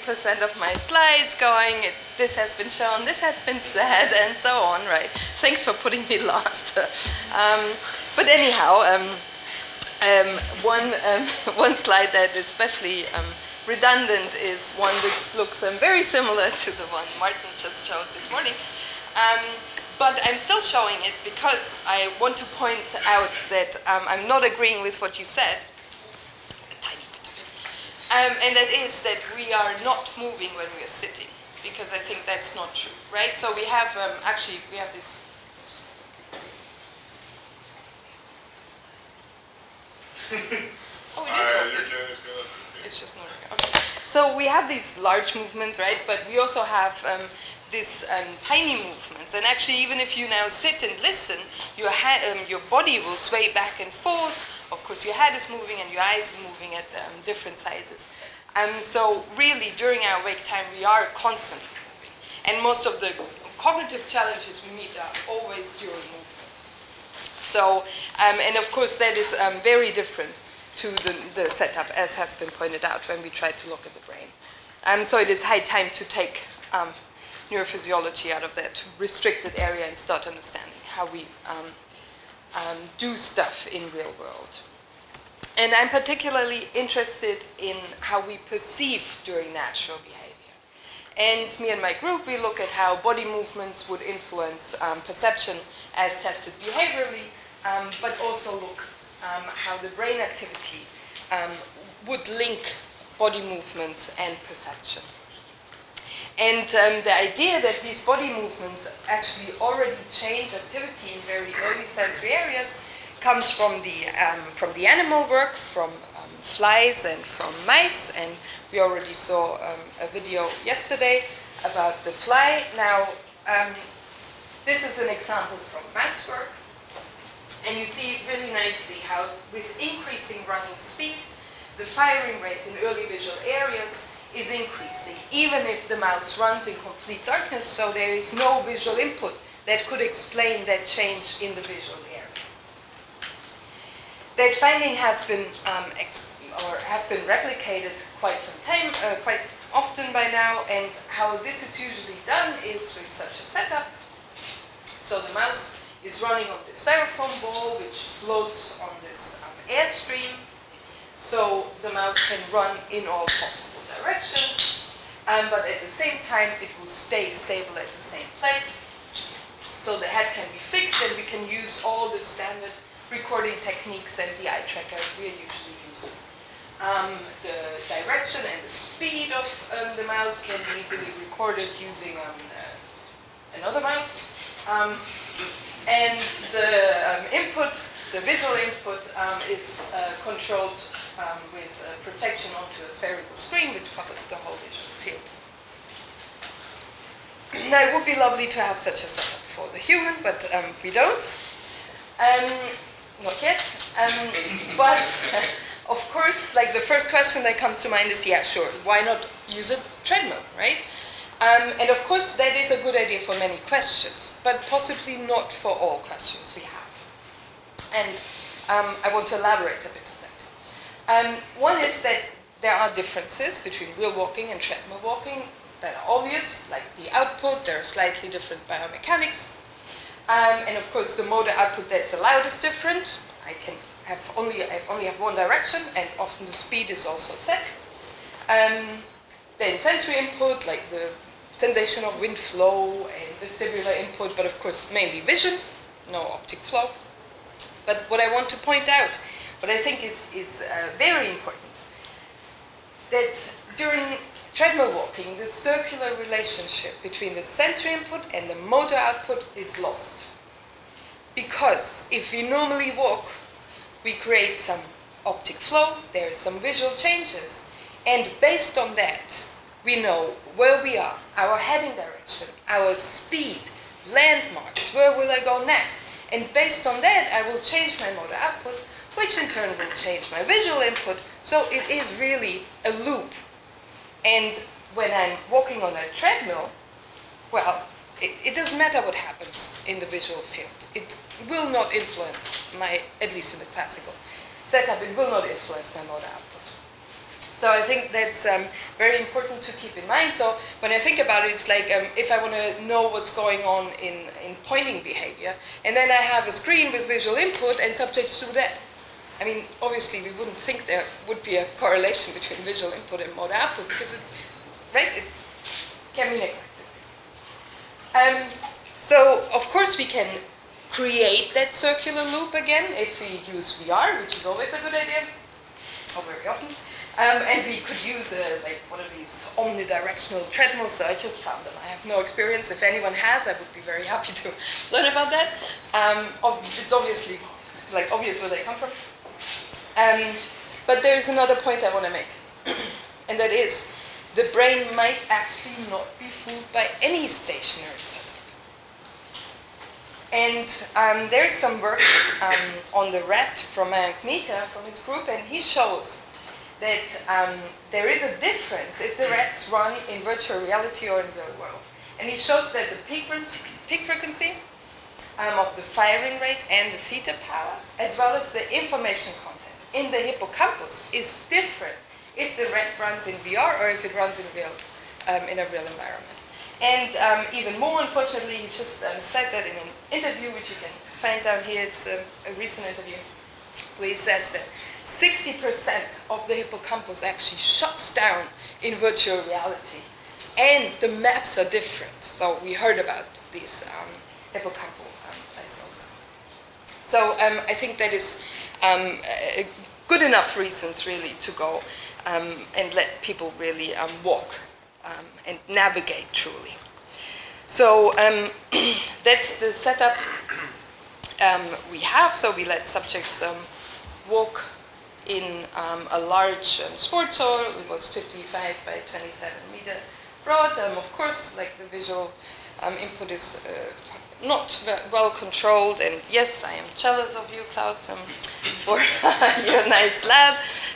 90% of my slides going, this has been shown, this has been said, and so on, right? Thanks for putting me last. But anyhow, one slide that is especially redundant is one which looks very similar to the one Martin just showed this morning. But I'm still showing it because I want to point out that I'm not agreeing with what you said, a tiny bit of it, and that is that we are not moving when we are sitting, because I think that's not true, right? So we have, actually, we have this. Oh, it is working. It's just not working. Okay. So we have these large movements, right? But we also have these tiny movements. And actually, even if you now sit and listen, your body will sway back and forth. Of course, your head is moving and your eyes are moving at different sizes. So really, during our wake time, we are constantly moving. And most of the cognitive challenges we meet are always during movement. So, and of course, that is very different to the setup, as has been pointed out when we try to look at the brain. So it is high time to take neurophysiology out of that restricted area and start understanding how we do stuff in real world. And I'm particularly interested in how we perceive during natural behavior. And me and my group, we look at how body movements would influence perception as tested behaviorally, but also look how the brain activity would link body movements and perception. And the idea that these body movements actually already change activity in very early sensory areas comes from the animal work, from flies and from mice. And we already saw a video yesterday about the fly. Now, this is an example from mouse work. And you see really nicely how with increasing running speed, the firing rate in early visual areas is increasing, even if the mouse runs in complete darkness, so there is no visual input that could explain that change in the visual area. That finding has been replicated quite some time, quite often by now, and how this is usually done is with such a setup. So the mouse is running on this styrofoam ball, which floats on this airstream. So the mouse can run in all possible directions, but at the same time it will stay stable at the same place. So the head can be fixed, and we can use all the standard recording techniques and the eye tracker we are usually using. The direction and the speed of the mouse can be easily recorded using another mouse. And the input, the visual input, is controlled with projection onto a spherical screen, which covers the whole visual field. Now, it would be lovely to have such a setup for the human, but we don't. Not yet. But, of course, like the first question that comes to mind is, yeah, sure, why not use a treadmill, right? And of course, that is a good idea for many questions, but possibly not for all questions we have. And I want to elaborate a bit on that. One is that there are differences between real walking and treadmill walking that are obvious, like the output, there are slightly different biomechanics. And of course, the motor output that's allowed is different. I only have one direction, and often the speed is also set. Then sensory input, like the sensation of wind flow and vestibular input, but of course mainly vision, no optic flow. But what I want to point out, what I think is very important, that during treadmill walking, the circular relationship between the sensory input and the motor output is lost. Because if we normally walk, we create some optic flow, there are some visual changes, and based on that, we know where we are, our heading direction, our speed, landmarks, where will I go next? And based on that, I will change my motor output, which in turn will change my visual input. So it is really a loop. And when I'm walking on a treadmill, well, it doesn't matter what happens in the visual field. It will not influence my, at least in the classical setup, it will not influence my motor output. So I think that's very important to keep in mind. So when I think about it, it's like if I want to know what's going on in pointing behavior, and then I have a screen with visual input and subjects do that. I mean, obviously we wouldn't think there would be a correlation between visual input and motor output because it's, right, it can be neglected. So of course we can create that circular loop again if we use VR, which is always a good idea, or very often. And we could use like one of these omnidirectional treadmills, so I just found them. I have no experience. If anyone has, I would be very happy to learn about that. It's obviously like obvious where they come from. But there is another point I want to make, and that is the brain might actually not be fooled by any stationary setup. And there's some work on the rat from Magneta, from his group, and he shows that there is a difference if the rats run in virtual reality or in real world. And he shows that the peak frequency of the firing rate and the theta power, as well as the information content in the hippocampus, is different if the rat runs in VR or if it runs in a real environment. And even more, unfortunately, he just said that in an interview, which you can find down here. It's a recent interview, where he says that 60% of the hippocampus actually shuts down in virtual reality. And the maps are different. So we heard about these hippocampal places. So I think that is good enough reasons, really, to go and let people really walk and navigate truly. So that's the setup we have. So we let subjects walk in a large sports hall. It was 55 by 27 meter broad. Of course, like the visual input is not well controlled, and yes, I am jealous of you, Klaus, for your nice lab.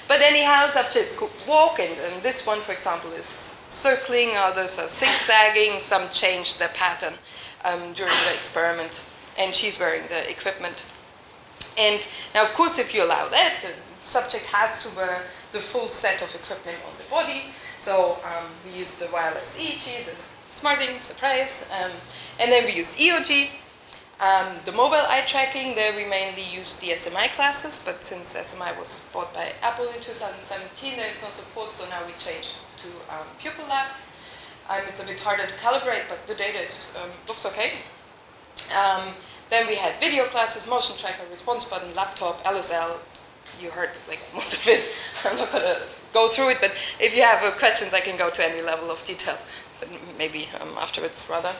But anyhow, subjects could walk, and this one, for example, is circling, others are zigzagging, some changed their pattern during the experiment, and she's wearing the equipment. And now, of course, if you allow that, the subject has to wear the full set of equipment on the body. So we use the wireless EEG, the smarting, surprise, and then we use EOG. The mobile eye tracking, there we mainly use the SMI classes, but since SMI was bought by Apple in 2017, there is no support, so now we changed to Pupil lab. It's a bit harder to calibrate, but the data looks okay. Then we had video classes, motion tracker, response button, laptop, LSL. You heard like most of it. I'm not going to go through it, but if you have questions, I can go to any level of detail, but maybe afterwards rather.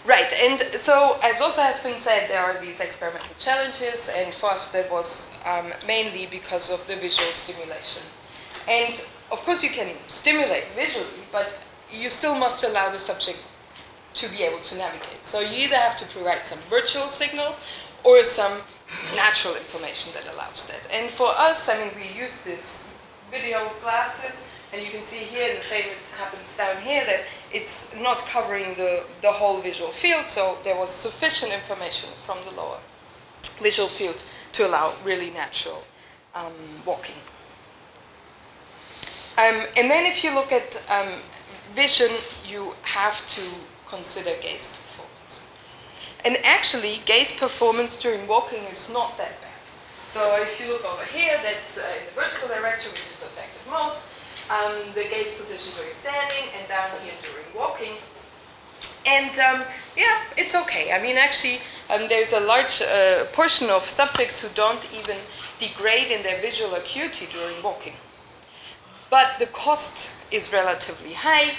Right, and so as also has been said, there are these experimental challenges, and for us that was mainly because of the visual stimulation. And of course you can stimulate visually, but you still must allow the subject to be able to navigate. So you either have to provide some virtual signal or some natural information that allows that. And for us, I mean, we use this video glasses, and you can see here, and the same happens down here, that it's not covering the whole visual field, so there was sufficient information from the lower visual field to allow really natural walking. And then if you look at vision, you have to consider gaze performance. And actually, gaze performance during walking is not that bad. So if you look over here, that's in the vertical direction, which is affected most. The gaze position during standing, and down here during walking. And yeah, it's okay. I mean, actually, there's a large portion of subjects who don't even degrade in their visual acuity during walking. But the cost is relatively high.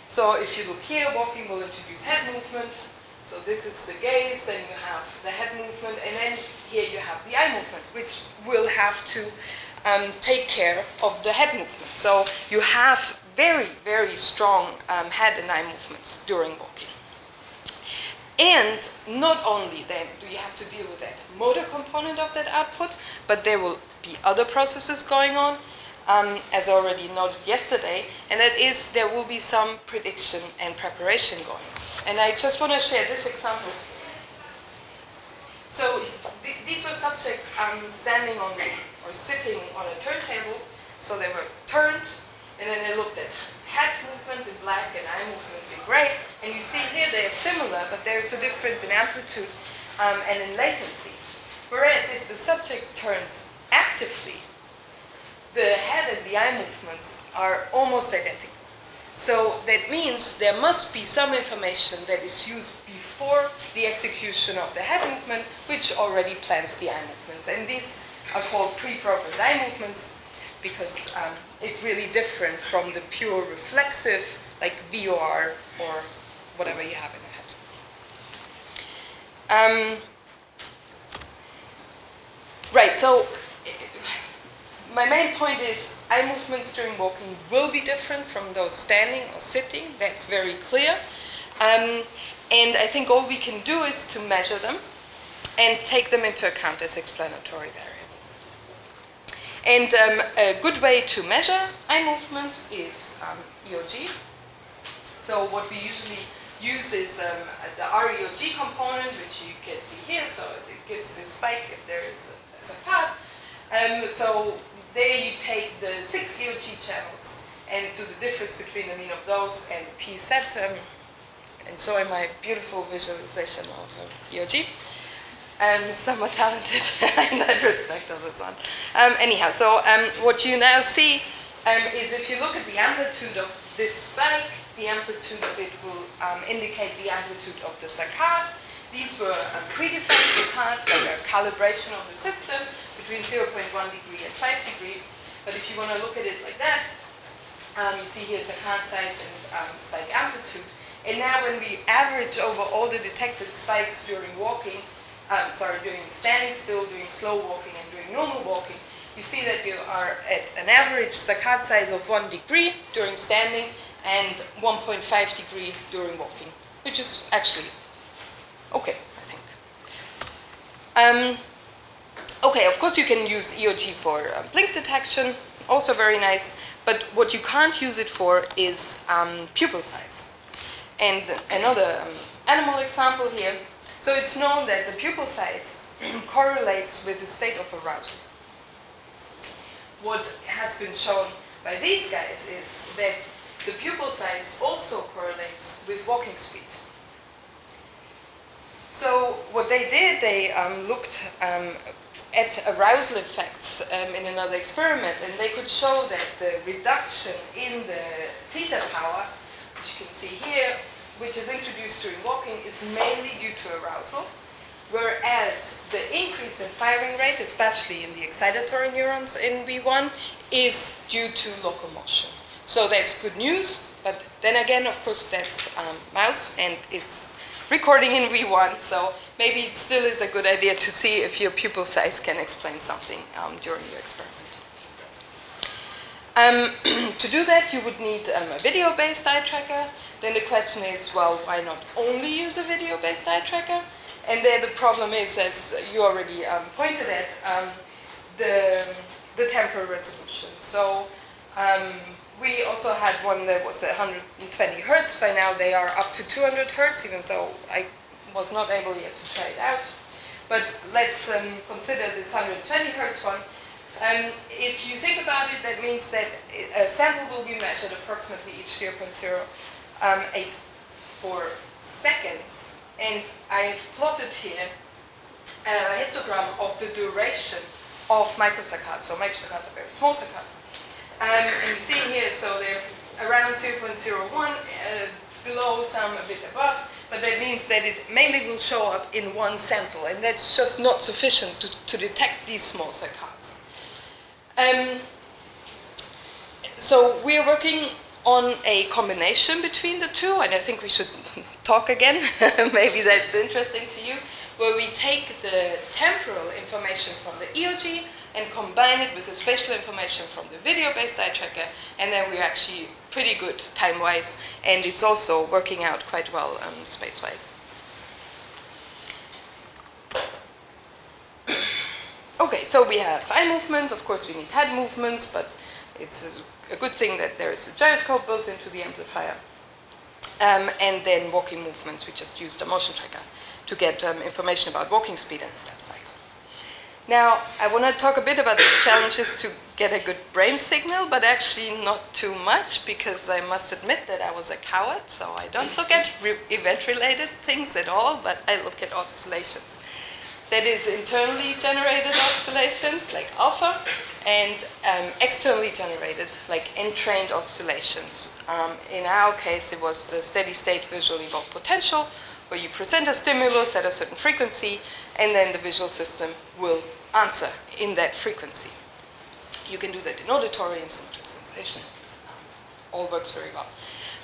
So if you look here, walking will introduce head movement. So this is the gaze, then you have the head movement, and then here you have the eye movement, which will have to take care of the head movement. So you have very, very strong head and eye movements during walking. And not only then do you have to deal with that motor component of that output, but there will be other processes going on, as I already noted yesterday, and that is there will be some prediction and preparation going on. And I just want to share this example. So these were subjects standing on were sitting on a turntable, so they were turned, and then they looked at head movements in black and eye movements in gray, and you see here they are similar, but there's a difference in amplitude and in latency. Whereas if the subject turns actively, the head and the eye movements are almost identical. So that means there must be some information that is used before the execution of the head movement, which already plans the eye movements. And these are called pre-programmed eye movements because it's really different from the pure reflexive, like VOR or whatever you have in the head. Right, so my main point is eye movements during walking will be different from those standing or sitting. That's very clear. And I think all we can do is to measure them and take them into account as explanatory variable. And a good way to measure eye movements is EOG. So what we usually use is the REOG component, which you can see here. So it gives this spike if there is a saccade. So there you take the 6 EOG channels and do the difference between the mean of those and the percept. Enjoy my beautiful visualization of the EOG. Somewhat talented in that respect of the sun. Anyhow, so what you now see is if you look at the amplitude of this spike, the amplitude of it will indicate the amplitude of the saccade. These were predefined saccades, like a calibration of the system between 0.1 degree and 5 degree. But if you want to look at it like that, you see here saccade size and spike amplitude. And now when we average over all the detected spikes during walking, during standing still, during slow walking, and during normal walking, you see that you are at an average saccade size of 1 degree during standing and 1.5 degree during walking, which is actually okay, I think. Okay, of course you can use EOG for blink detection, also very nice, but what you can't use it for is pupil size. And another animal example here. So it's known that the pupil size correlates with the state of arousal. What has been shown by these guys is that the pupil size also correlates with walking speed. So what they did, they looked at arousal effects in another experiment, and they could show that the reduction in the theta power, which you can see here, which is introduced during walking, is mainly due to arousal, whereas the increase in firing rate, especially in the excitatory neurons in V1, is due to locomotion. So that's good news, but then again, of course, that's mouse, and it's recording in V1, so maybe it still is a good idea to see if your pupil size can explain something during your experiment. To do that, you would need a video-based eye tracker. Then the question is, well, why not only use a video-based eye tracker? And there the problem is, as you already pointed at, the temporal resolution. So we also had one that was at 120 hertz. By now they are up to 200 hertz, even though I was not able yet to try it out. But let's consider this 120 hertz one. If you think about it, that means that a sample will be measured approximately each 0.084 seconds. And I've plotted here a histogram of the duration of microsaccades. So microsaccades are very small saccades. And you see here, so they're around 0.01, below, some a bit above. But that means that it mainly will show up in one sample. And that's just not sufficient to detect these small saccades. So we're working on a combination between the two, and I think we should talk again, maybe that's interesting to you, where we take the temporal information from the EOG and combine it with the spatial information from the video-based eye tracker, and then we're actually pretty good time-wise, and it's also working out quite well space-wise. Okay, so we have eye movements. Of course, we need head movements, but it's a good thing that there is a gyroscope built into the amplifier. And then walking movements, we just used a motion tracker to get information about walking speed and step cycle. Now, I want to talk a bit about the challenges to get a good brain signal, but actually not too much, because I must admit that I was a coward, so I don't look at event-related things at all, but I look at oscillations. That is internally generated oscillations, like alpha, and externally generated, like entrained oscillations. In our case, it was the steady-state visual evoked potential, where you present a stimulus at a certain frequency, and then the visual system will answer in that frequency. You can do that in auditory and somatosensation. All works very well.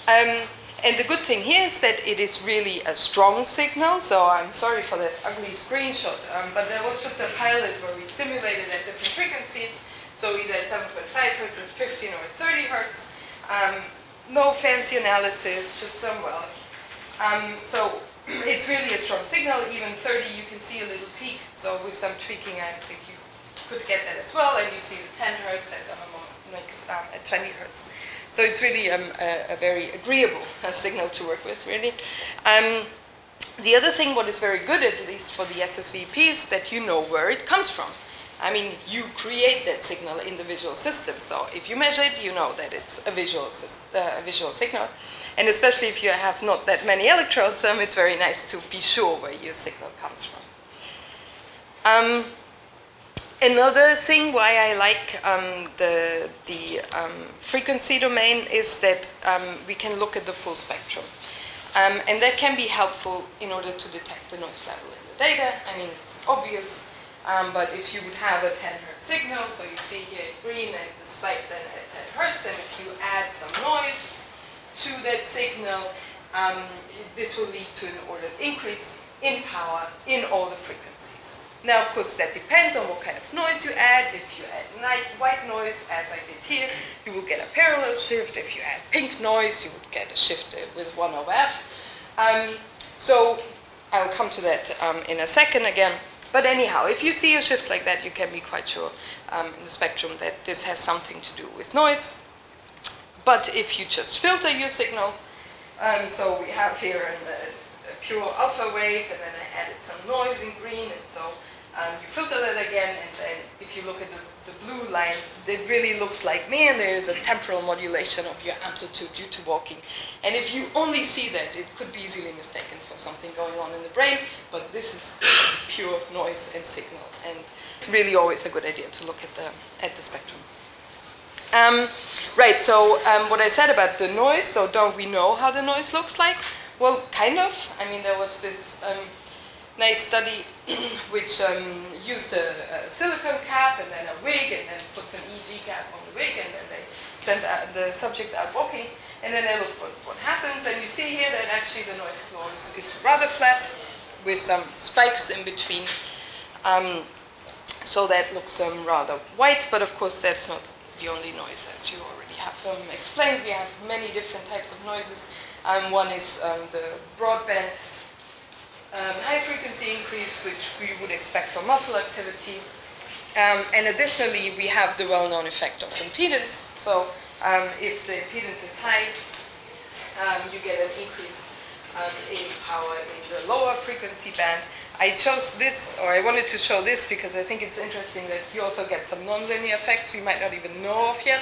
And the good thing here is that it is really a strong signal, so I'm sorry for that ugly screenshot, but there was just a pilot where we stimulated at different frequencies, so either at 7.5 hertz, at 15, or at 30 hertz. No fancy analysis, just done well. So it's really a strong signal. Even 30, you can see a little peak. So with some tweaking, I think you could get that as well. And you see the 10 hertz at 20 hertz. So it's really a very agreeable signal to work with, really. The other thing, what is very good, at least for the SSVP, is that you know where it comes from. I mean, you create that signal in the visual system. So if you measure it, you know that it's a visual signal. And especially if you have not that many electrodes, it's very nice to be sure where your signal comes from. Another thing why I like the frequency domain is that we can look at the full spectrum. And that can be helpful in order to detect the noise level in the data. I mean, it's obvious. But if you would have a 10 hertz signal, so you see here in green and the spike then at 10 hertz, and if you add some noise to that signal, this will lead to an ordered increase in power in all the frequencies. Now, of course, that depends on what kind of noise you add. If you add white noise, as I did here, you will get a parallel shift. If you add pink noise, you would get a shift with 1 over f. So I'll come to that in a second again. But anyhow, if you see a shift like that, you can be quite sure in the spectrum that this has something to do with noise. But if you just filter your signal, so we have here a pure alpha wave, and then I added some noise in green, and so you filter that again, and then if you look at the blue line, it really looks like, man, there is a temporal modulation of your amplitude due to walking. And if you only see that, it could be easily mistaken for something going on in the brain, but this is pure noise and signal. And it's really always a good idea to look at the spectrum. Right, so what I said about the noise, so don't we know how the noise looks like? Well, kind of. I mean, there was this nice study which used a silicone cap and then a wig, and then put some EEG cap on the wig, and then they sent the subjects out walking, and then they looked what happens, and you see here that actually the noise floor is rather flat with some spikes in between. So that looks rather white, but of course that's not the only noise, as you already have explained. We have many different types of noises. One is the broadband high frequency increase, which we would expect from muscle activity. And additionally, we have the well-known effect of impedance. So if the impedance is high, you get an increase in power in the lower frequency band. I chose this, or I wanted to show this, because I think it's interesting that you also get some nonlinear effects we might not even know of yet.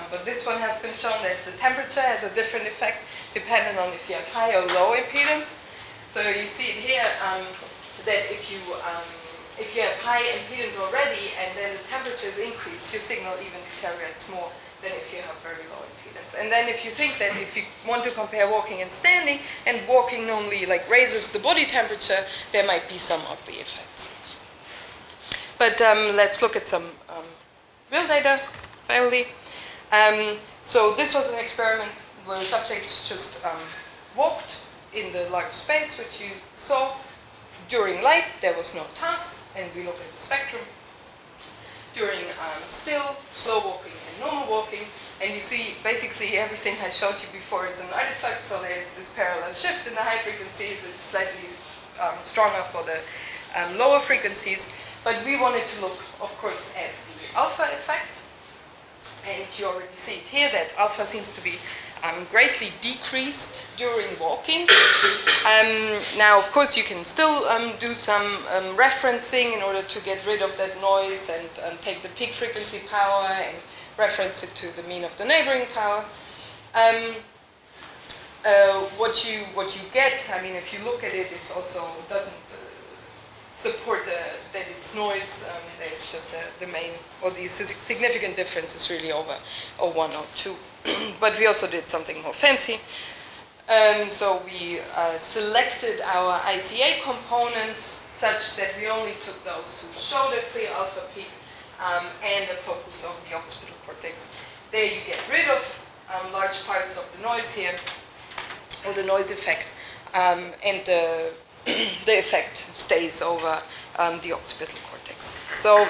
But this one has been shown that the temperature has a different effect depending on if you have high or low impedance. So you see it here that if you have high impedance already and then the temperature is increased, your signal even deteriorates more than if you have very low impedance. And then if you think that if you want to compare walking and standing, and walking normally like raises the body temperature, there might be some ugly effects. But let's look at some real data finally. So this was an experiment where subjects just walked in the large space, which you saw. During light, there was no task, and we look at the spectrum. During still, slow walking, and normal walking, and you see basically everything I showed you before is an artifact, so there's this parallel shift in the high frequencies. It's slightly stronger for the lower frequencies, but we wanted to look, of course, at the alpha effect. And you already see it here that alpha seems to be greatly decreased during walking. Now, of course, you can still do some referencing in order to get rid of that noise and take the peak frequency power and reference it to the mean of the neighboring power. What you get, I mean, if you look at it, it also doesn't support that it's noise. It's just the main, or the significant difference is really over 1 or 2. But we also did something more fancy. So we selected our ICA components such that we only took those who showed a clear alpha peak and a focus of the occipital cortex. There you get rid of large parts of the noise here, or the noise effect, and the effect stays over the occipital cortex. So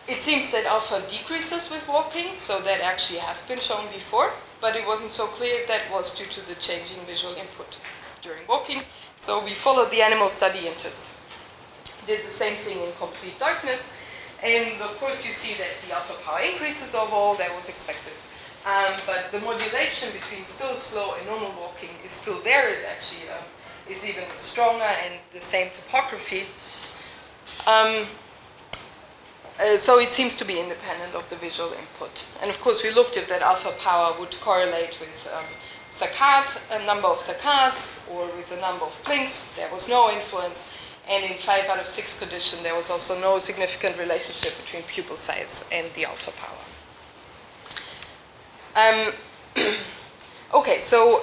it seems that alpha decreases with walking, so that actually has been shown before, but it wasn't so clear if that was due to the changing visual input during walking. So we followed the animal study and just did the same thing in complete darkness. And of course you see that the alpha power increases overall, that was expected. But the modulation between still slow and normal walking is still there. It actually is even stronger and the same topography. So it seems to be independent of the visual input. And of course we looked if that alpha power would correlate with a number of saccades or with a number of blinks. There was no influence. And in 5 out of 6 conditions, there was also no significant relationship between pupil size and the alpha power. Okay, so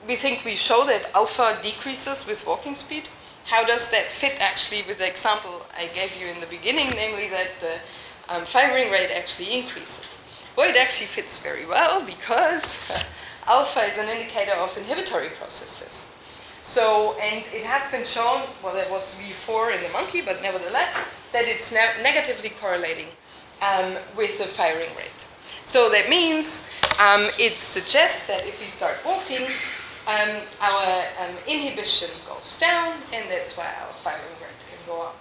we think we show that alpha decreases with walking speed. How does that fit actually with the example I gave you in the beginning, namely that the firing rate actually increases? Well, it actually fits very well because alpha is an indicator of inhibitory processes. So, and it has been shown, well, that was V4 in the monkey, but nevertheless, that it's negatively correlating with the firing rate. So that means it suggests that if we start walking, our inhibition goes down, and that's why our firing rate can go up.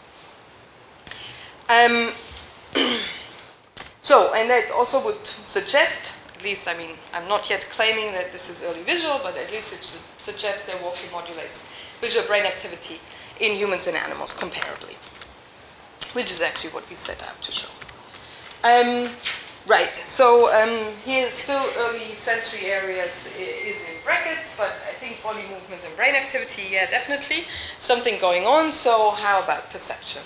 So, and that also would suggest, at least, I mean, I'm not yet claiming that this is early visual, but at least it suggests that walking modulates visual brain activity in humans and animals comparably, which is actually what we set out to show. Right, so here still early sensory areas is in brackets, but I think body movements and brain activity, yeah, definitely something going on. So how about perception?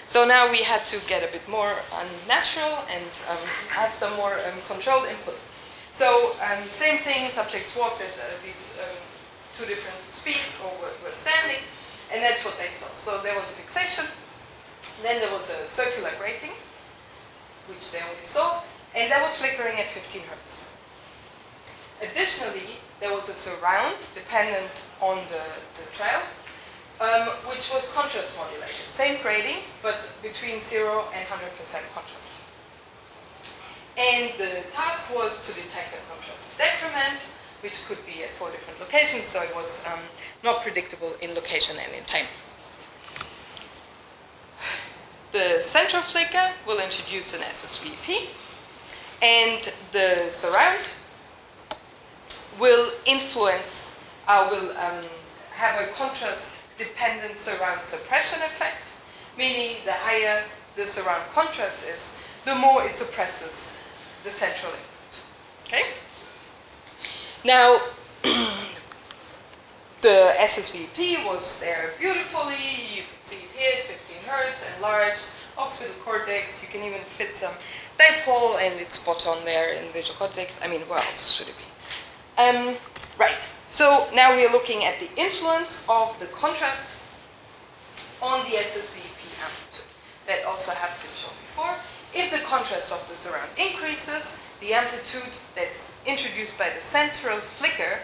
So now we had to get a bit more unnatural and have some more controlled input. So same thing, subjects walked at these 2 different speeds or were standing, and that's what they saw. So there was a fixation, then there was a circular grating, which they only saw, and that was flickering at 15 hertz. Additionally, there was a surround dependent on the trail, which was contrast modulated. Same grading, but between 0 and 100% contrast. And the task was to detect a contrast decrement, which could be at 4 different locations, so it was not predictable in location and in time. The central flicker will introduce an SSVP, and the surround will influence, will have a contrast-dependent surround suppression effect, meaning the higher the surround contrast is, the more it suppresses the central input. Okay? Now, the SSVP was there beautifully. You can see it here, 15 hertz and large occipital cortex. You can even fit some dipole, and it's spot on there in visual cortex. I mean, where else should it be? Right. So now we are looking at the influence of the contrast on the SSVP amplitude. That also has been shown before. If the contrast of the surround increases, the amplitude that's introduced by the central flicker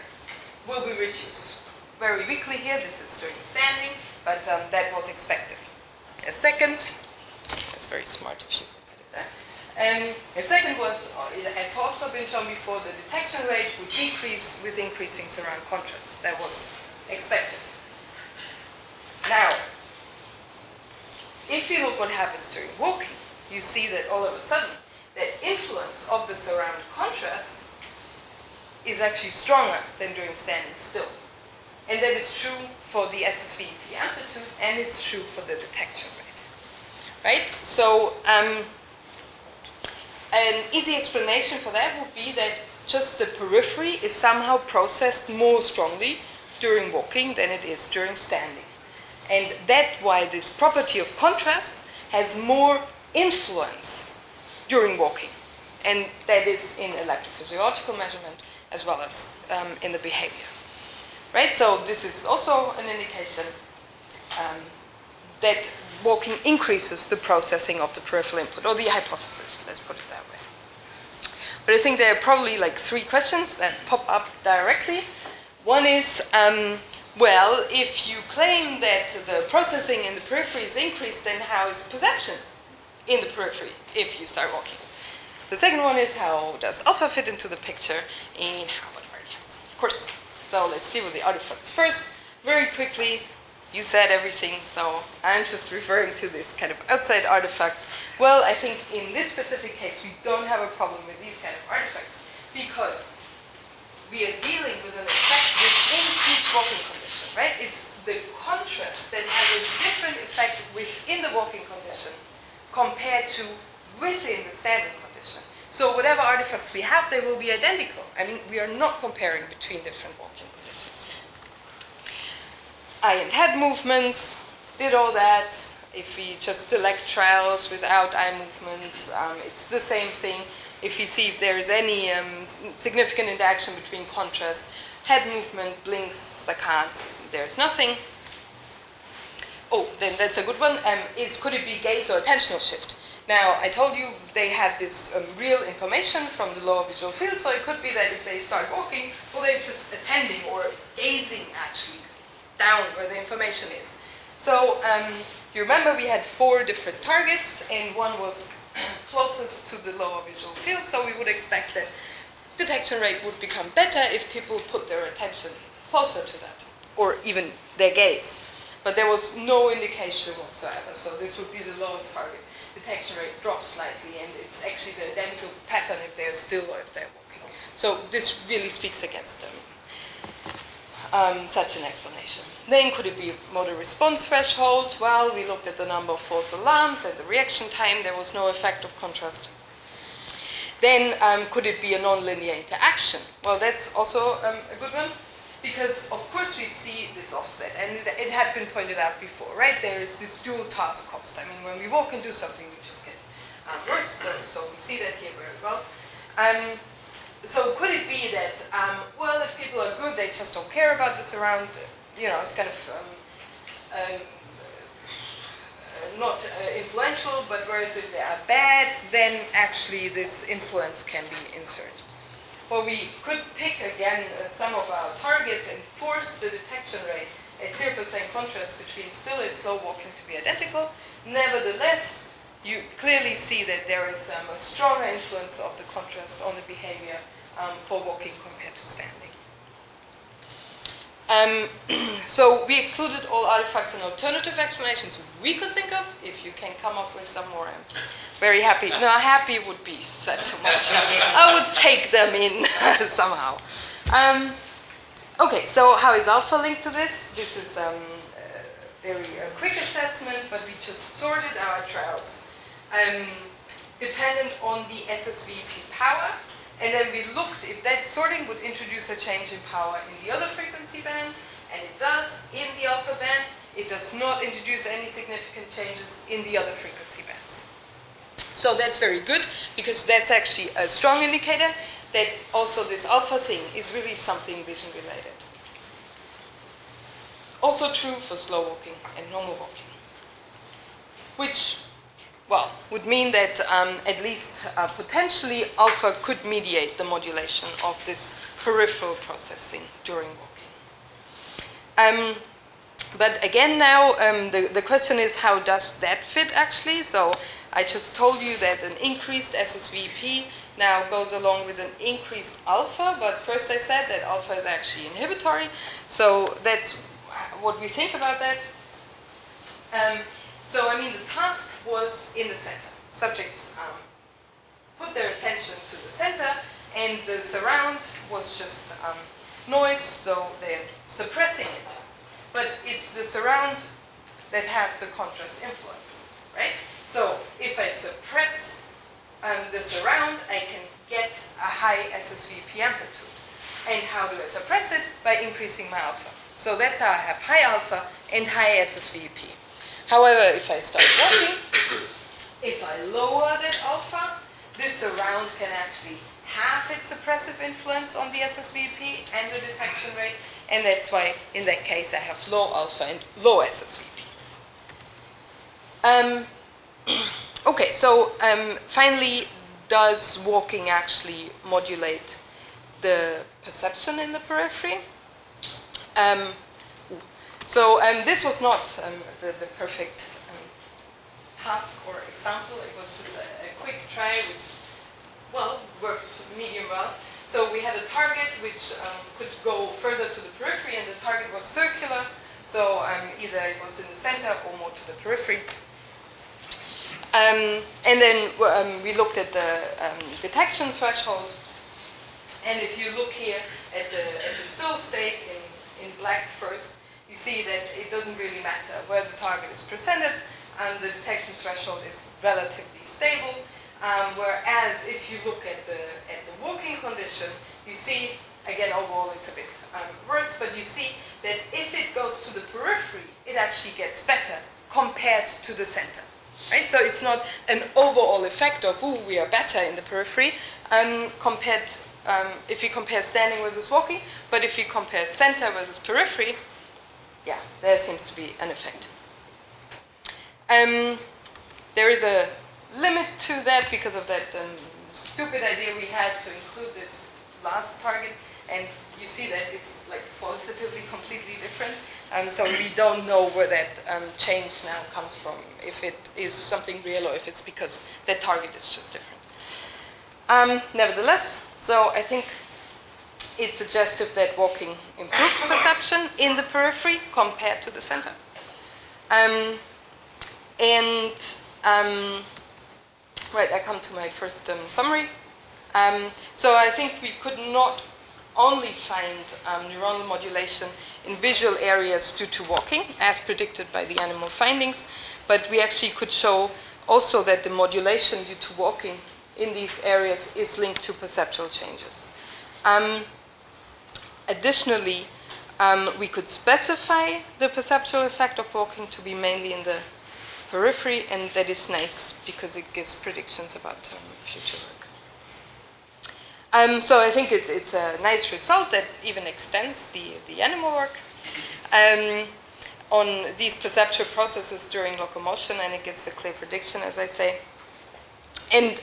will be reduced. Very weakly here, this is during standing, but that was expected. A second, that's very smart if you look at it there. A second was, as also been shown before, the detection rate would decrease with increasing surround contrast. That was expected. Now, if you look what happens during walking, you see that all of a sudden that influence of the surround contrast is actually stronger than during standing still. And that is true for the SSVEP amplitude, and it's true for the detection rate. Right? So an easy explanation for that would be that just the periphery is somehow processed more strongly during walking than it is during standing. And that's why this property of contrast has more influence during walking. And that is in electrophysiological measurement as well as in the behavior. Right? So this is also an indication that walking increases the processing of the peripheral input, or the hypothesis, let's put it that way. But I think there are probably like 3 questions that pop up directly. One is, well, if you claim that the processing in the periphery is increased, then how is perception in the periphery if you start walking? The second one is, how does alpha fit into the picture, and how about artifacts? Of course. So let's deal with the artifacts first. Very quickly, you said everything, so I'm just referring to this kind of outside artifacts. Well, I think in this specific case, we don't have a problem with these kind of artifacts because we are dealing with an effect within each walking condition, right? It's the contrast that has a different effect within the walking condition compared to within the standing condition. So whatever artifacts we have, they will be identical. I mean, we are not comparing between different walking conditions. Eye and head movements, did all that. If we just select trials without eye movements, it's the same thing. If we see if there is any significant interaction between contrast, head movement, blinks, saccades, there's nothing. Oh, then that's a good one. Could it be gaze or attentional shift? Now, I told you they had this real information from the lower visual field, so it could be that if they start walking, well, they're just attending or gazing actually down where the information is. So you remember we had 4 different targets, and one was closest to the lower visual field, so we would expect that detection rate would become better if people put their attention closer to that, or even their gaze. But there was no indication whatsoever, so this would be the lowest target. Detection rate drops slightly, and it's actually the identical pattern if they're still or if they're walking. So this really speaks against them. Such an explanation. Then could it be a motor response threshold? Well, we looked at the number of false alarms and the reaction time. There was no effect of contrast. Then could it be a nonlinear interaction? Well, that's also a good one, because of course we see this offset, and it had been pointed out before, right? There is this dual task cost. I mean, when we walk and do something, we just get worse. So we see that here very well. So could it be that, well, if people are good, they just don't care about this around, it's kind of not influential, but whereas if they are bad, then actually this influence can be inserted. Well, we could pick again some of our targets and force the detection rate at 0% contrast between still and slow walking to be identical. Nevertheless, you clearly see that there is a stronger influence of the contrast on the behavior for walking compared to standing. So we included all artifacts and alternative explanations we could think of. If you can come up with some more, I'm very happy. No, happy would be said too much. I would take them in somehow. Okay, so how is alpha linked to this? This is a very quick assessment, but we just sorted our trials dependent on the SSVEP power. And then we looked if that sorting would introduce a change in power in the other frequency bands, and it does in the alpha band. It does not introduce any significant changes in the other frequency bands. So that's very good, because that's actually a strong indicator that also this alpha thing is really something vision related. Also true for slow walking and normal walking, which, well, would mean that at least potentially alpha could mediate the modulation of this peripheral processing during walking. But again now, the question is, how does that fit actually? So I just told you that an increased SSVEP now goes along with an increased alpha, but first I said that alpha is actually inhibitory. So that's what we think about that. So I mean, the task was in the center. Subjects put their attention to the center, and the surround was just noise, so they're suppressing it. But it's the surround that has the contrast influence, right? So if I suppress the surround, I can get a high SSVP amplitude. And how do I suppress it? By increasing my alpha. So that's how I have high alpha and high SSVP. However, if I start walking, if I lower that alpha, this surround can actually have its suppressive influence on the SSVP and the detection rate, and that's why in that case I have low alpha and low SSVP. Okay, so finally, does walking actually modulate the perception in the periphery? This was not the perfect task or example. It was just a quick try, which, well, worked medium well. So we had a target which could go further to the periphery, and the target was circular. So either it was in the center or more to the periphery. And then we looked at the detection threshold. And if you look here at the still state in black first, you see that it doesn't really matter where the target is presented, and the detection threshold is relatively stable. Whereas if you look at the walking condition, you see, again, overall it's a bit worse, but you see that if it goes to the periphery, it actually gets better compared to the center. Right? So it's not an overall effect of, ooh, we are better in the periphery, compared, if you compare standing versus walking, but if you compare center versus periphery, yeah, there seems to be an effect. There is a limit to that because of that stupid idea we had to include this last target, and you see that it's like qualitatively completely different. So we don't know where that change now comes from, if it is something real or if it's because that target is just different. Nevertheless, so I think it's suggestive that walking improves perception in the periphery compared to the center. Right, I come to my first summary. So I think we could not only find neuronal modulation in visual areas due to walking, as predicted by the animal findings, but we actually could show also that the modulation due to walking in these areas is linked to perceptual changes. Additionally, we could specify the perceptual effect of walking to be mainly in the periphery, and that is nice because it gives predictions about future work. So I think it's a nice result that even extends the animal work on these perceptual processes during locomotion, and it gives a clear prediction, as I say. And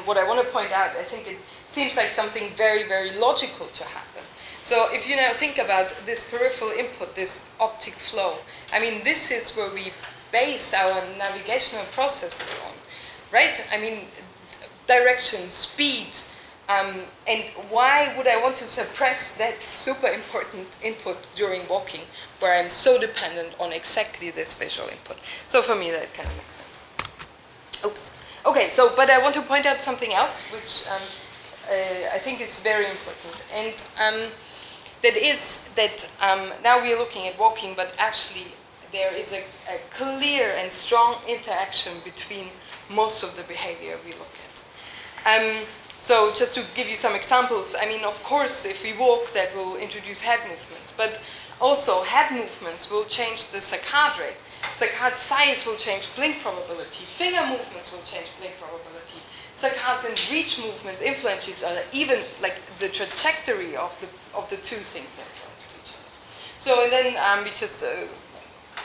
what I want to point out, I think it seems like something very, very logical to happen. So if you now think about this peripheral input, this optic flow, I mean, this is where we base our navigational processes on, right? I mean, direction, speed, and why would I want to suppress that super important input during walking, where I'm so dependent on exactly this visual input? So for me, that kind of makes sense. Oops. Okay, so, but I want to point out something else, which I think is very important. And that is that now we are looking at walking, but actually there is a clear and strong interaction between most of the behavior we look at. So just to give you some examples, I mean, of course, if we walk, that will introduce head movements, but also head movements will change the saccade rate. Saccade size will change blink probability. Finger movements will change blink probability. Saccades and reach movements influence each other. Even like the trajectory of the two things influence each other. So and then we just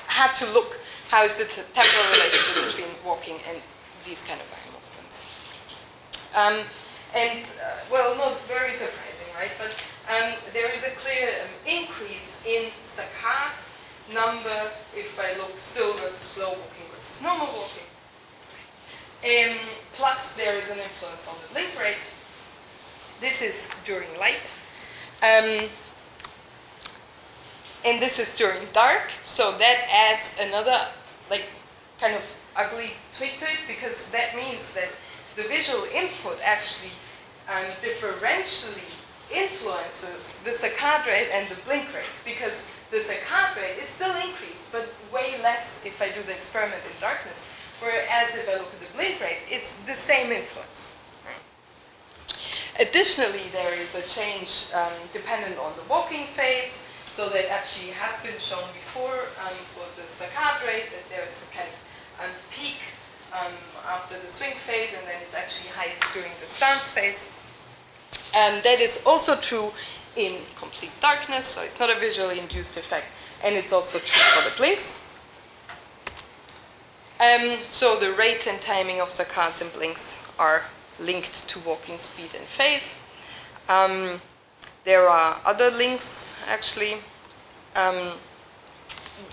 had to look how is the temporal relationship between walking and these kind of eye movements. Well, not very surprising, right? But there is a clear increase in saccade number if I look still versus slow walking versus normal walking. Plus, there is an influence on the blink rate. This is during light. And this is during dark, so that adds another, like, kind of ugly tweak to it, because that means that the visual input actually differentially influences the saccade rate and the blink rate, because the saccade rate is still increased, but way less if I do the experiment in darkness, whereas if I look at the blink rate, it's the same influence. Additionally, there is a change dependent on the walking phase, so that actually has been shown before for the saccade rate, that there's a kind of peak after the swing phase, and then it's actually highest during the stance phase. That is also true in complete darkness, so it's not a visually induced effect, and it's also true for the blinks. So the rate and timing of saccades and blinks are linked to walking speed and phase. There are other links, actually,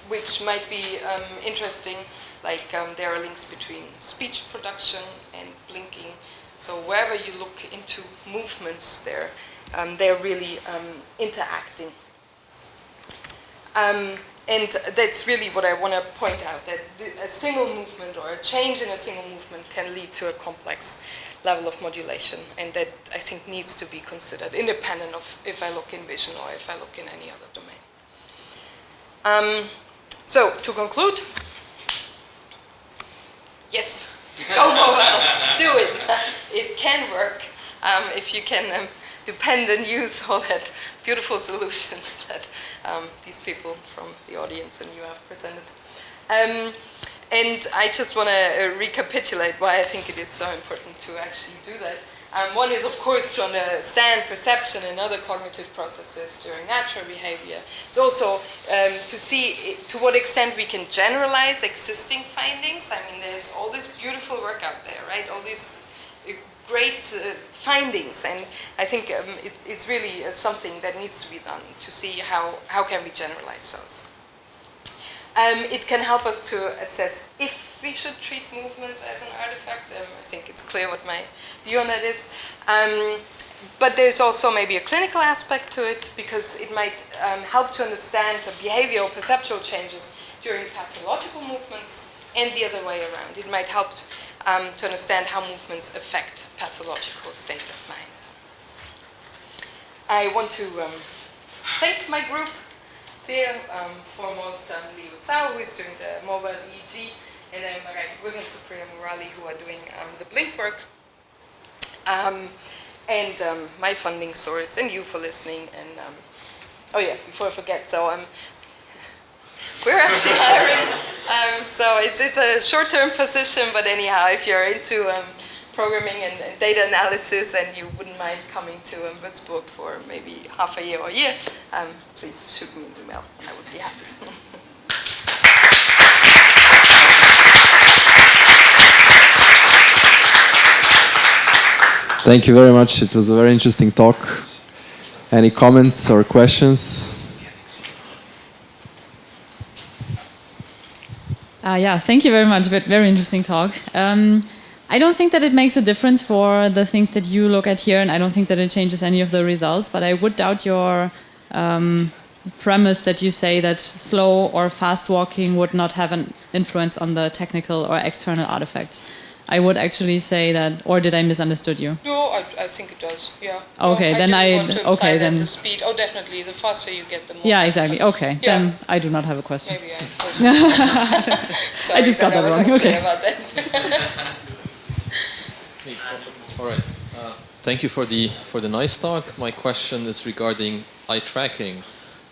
which might be interesting, like there are links between speech production and blinking. So wherever you look into movements, they're really interacting. And that's really what I want to point out, that a single movement or a change in a single movement can lead to a complex level of modulation, and that I think needs to be considered independent of if I look in vision or if I look in any other domain. So to conclude, yes, go mobile, do it. It can work if you can depend and use all that beautiful solutions that these people from the audience and you have presented. And I just want to recapitulate why I think it is so important to actually do that. One is, of course, to understand perception and other cognitive processes during natural behavior. It's also to see to what extent we can generalize existing findings. I mean, there's all this beautiful work out there, right? All these great findings, and I think it's really something that needs to be done to see how can we generalize those. It can help us to assess if we should treat movements as an artifact. I think it's clear what my view on that is. But there's also maybe a clinical aspect to it, because it might help to understand the behavioral perceptual changes during pathological movements, and the other way around. It might help to understand how movements affect pathological state of mind. I want to thank my group there, foremost Liu Tsao, who is doing the mobile EEG, and then Marai Supriya Murali, who are doing the blink work, and my funding source, and you for listening. And oh yeah, before I forget, so we're actually hiring. So it's a short-term position, but anyhow, if you're into programming and data analysis, and you wouldn't mind coming to Würzburg for maybe half a year or a year, please shoot me an email, and I would be happy. Thank you very much. It was a very interesting talk. Any comments or questions? Yeah, thank you very much. Very interesting talk. I don't think that it makes a difference for the things that you look at here, and I don't think that it changes any of the results, but I would doubt your premise that you say that slow or fast walking would not have an influence on the technical or external artifacts. I would actually say that, or did I misunderstood you? No, I think it does, yeah. Okay, no, then then the speed, definitely, the faster you get, the more. Yeah, exactly, okay, yeah. Then I do not have a question. Maybe I was, sorry, I just got that wrong, okay. About that. All right. Thank you for the nice talk. My question is regarding eye tracking.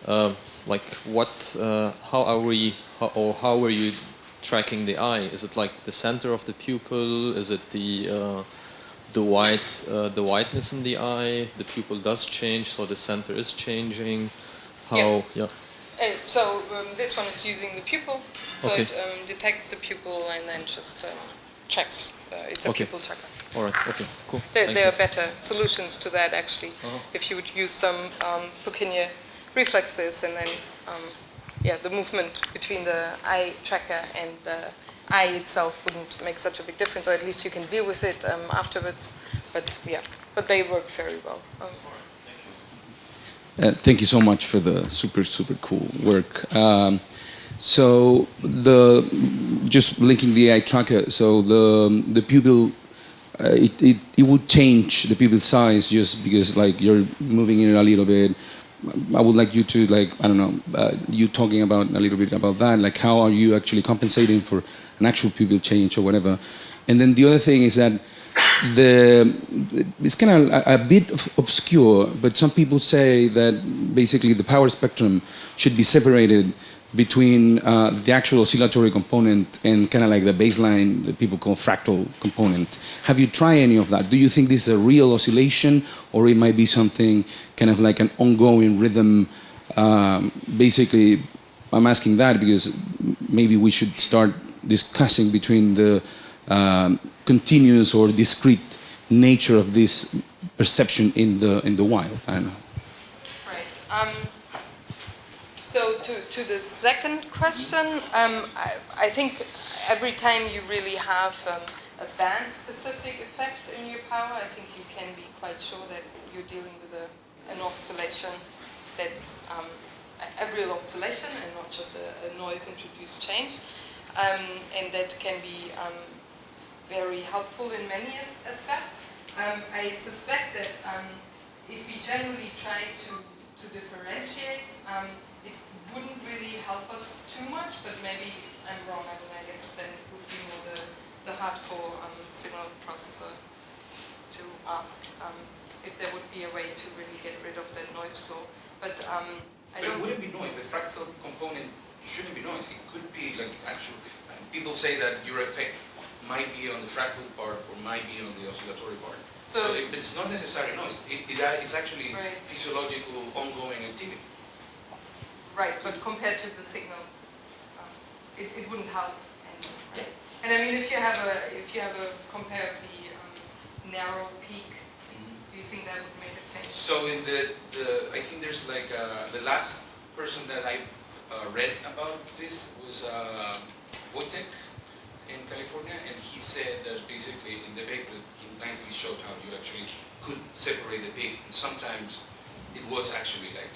Like what? How were you tracking the eye? Is it like the center of the pupil? Is it the whiteness in the eye? The pupil does change, so the center is changing. How? Yeah. So this one is using the pupil. So okay. It detects the pupil and then just checks. It's a okay. pupil tracker. All right. Okay. Cool. There are better solutions to that, actually. If you would use some Purkinje reflexes, and then the movement between the eye tracker and the eye itself wouldn't make such a big difference, or at least you can deal with it afterwards. But they work very well. Thank you so much for the super cool work. So just linking the eye tracker, so the pupil it would change the pupil size just because like you're moving it a little bit. I would like you to like, I don't know, you talking about a little bit about that, like how are you actually compensating for an actual pupil change or whatever. And then the other thing is that it's kind of a bit obscure, but some people say that basically the power spectrum should be separated between the actual oscillatory component and kind of like the baseline that people call fractal component. Have you tried any of that? Do you think this is a real oscillation, or it might be something kind of like an ongoing rhythm? Basically, I'm asking that because maybe we should start discussing between the continuous or discrete nature of this perception in the wild. I don't know. Right. So to the second question, I think every time you really have a band-specific effect in your power, I think you can be quite sure that you're dealing with an oscillation that's a real oscillation and not just a noise-introduced change. And that can be very helpful in many aspects. I suspect that if we generally try to differentiate, it wouldn't really help us too much, but maybe I'm wrong. I mean, I guess then it would be more the hardcore signal processor to ask if there would be a way to really get rid of that noise flow. But it wouldn't be noise. The fractal component shouldn't be noise. It could be like actual. People say that your effect might be on the fractal part or might be on the oscillatory part. So it's not necessarily noise. It's actually physiological, ongoing activity. Right, but compared to the signal, it wouldn't help anymore, right? Yeah. And I mean, if you have a compare the narrow peak, do you think that would make a change? So in I think there's like the last person that I read about this was Wojtek in California, and he said that basically in the paper he nicely showed how you actually could separate the peak, and sometimes it was actually like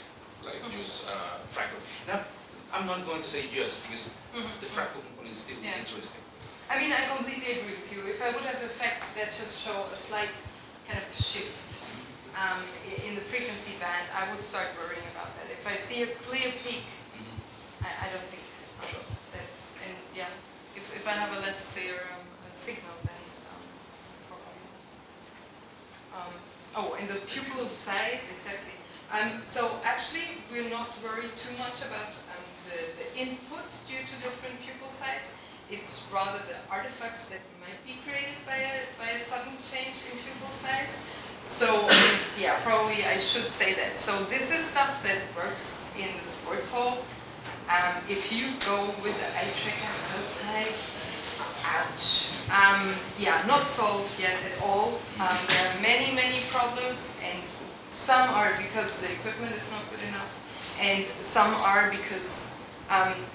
just fractal. Now, I'm not going to say just because the fractal component is still interesting. I mean, I completely agree with you. If I would have effects that just show a slight kind of shift in the frequency band, I would start worrying about that. If I see a clear peak, I don't think that. And yeah, if I have a less clear signal, then probably. And the pupil size, exactly. So actually, we're not worried too much about the input due to different pupil size. It's rather the artifacts that might be created by a sudden change in pupil size. So yeah, probably I should say that. So this is stuff that works in the sports hall. If you go with the eye tracker outside, ouch. Yeah, not solved yet at all. There are many, many problems, and some are because the equipment is not good enough, and some are because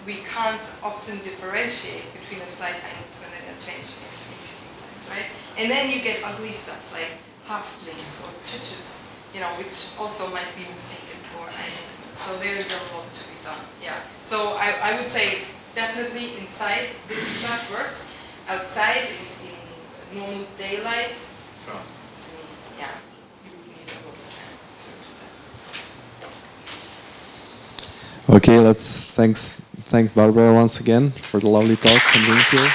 we can't often differentiate between a slight eye movement and a change in pupil size, right? And then you get ugly stuff like half blinks or twitches, which also might be mistaken for eye movement. So there's a lot to be done, yeah. So I would say definitely inside this stuff works. Outside in normal daylight, yeah. Okay, let's thank Barbara once again for the lovely talk and being here.